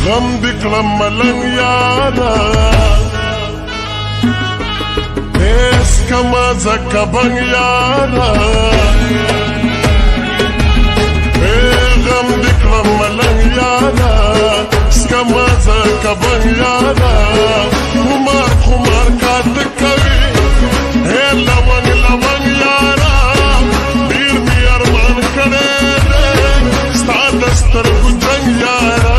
غم دې کړم ملنګ یاره هېڅ کمه ځکه بنګ یاره غم دې کړم ملنګ یاره سکمه ځکه بنګ یاره خمار خمار کاته کوي لونګ لونګ یاره ډېر مې ارمان کړی دی ستا د سترګو جنګ یاره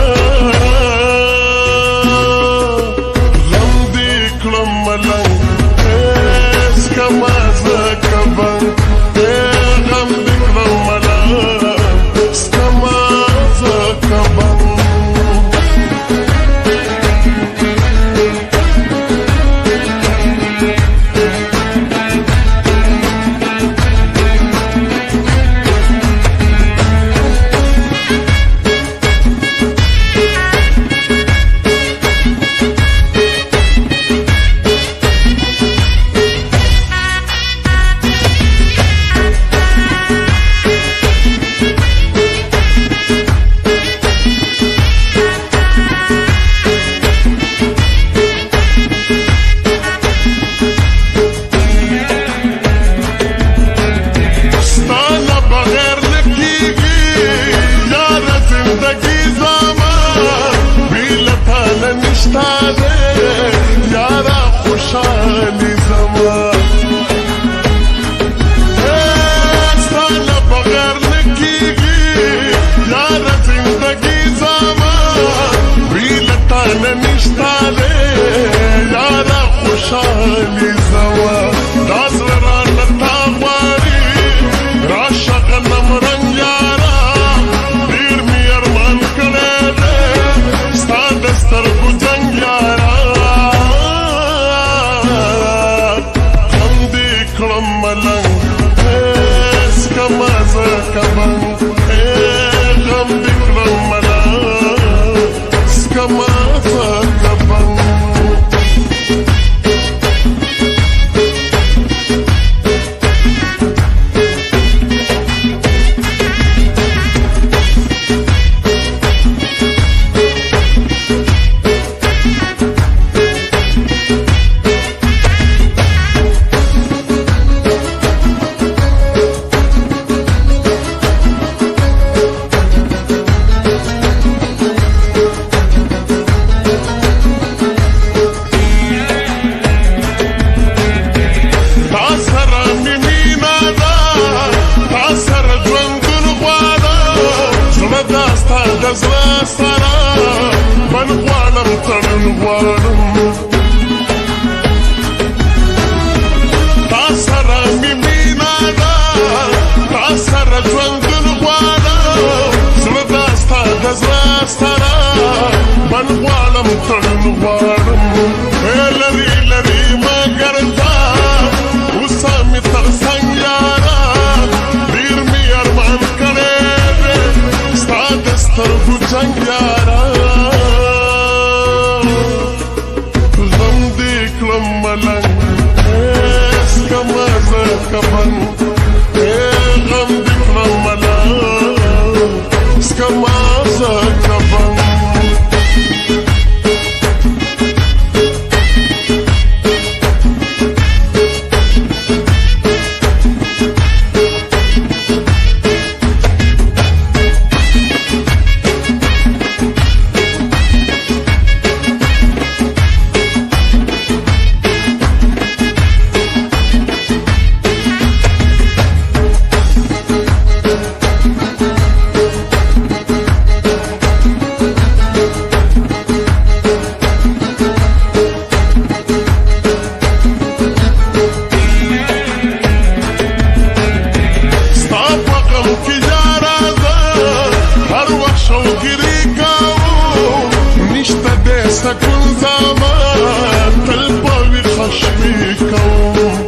کوم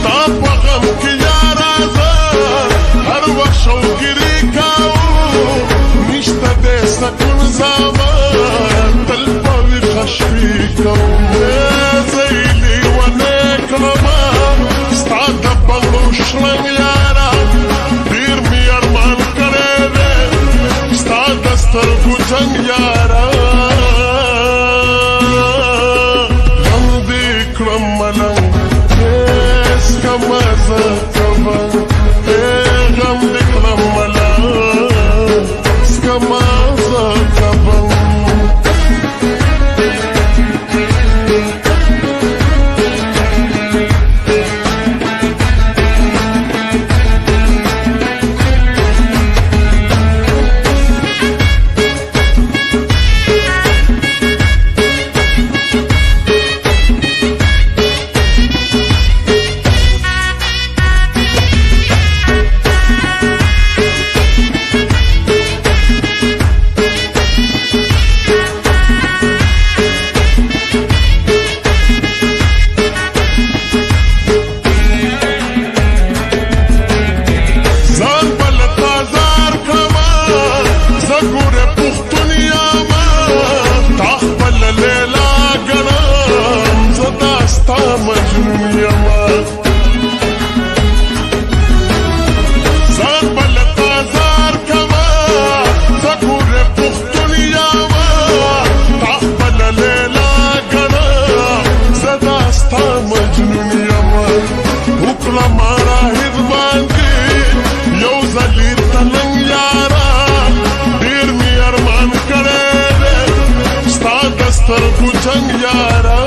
تا په غم کې یاره زه هر وخت شوګیري کوم نشته د سکون زمان تل په ویښه شپې کوم زه یې لیونی کړمه ستا د بنګړو شرنګ یاره ډېر مې ارمان کړی دی ستا د سترګو جنګ یاره غم دې کړم ملنګ هېڅکه مزه کوه غم دې کړم ملنګ هېڅکه مزه کوه سترګو جنګ یاره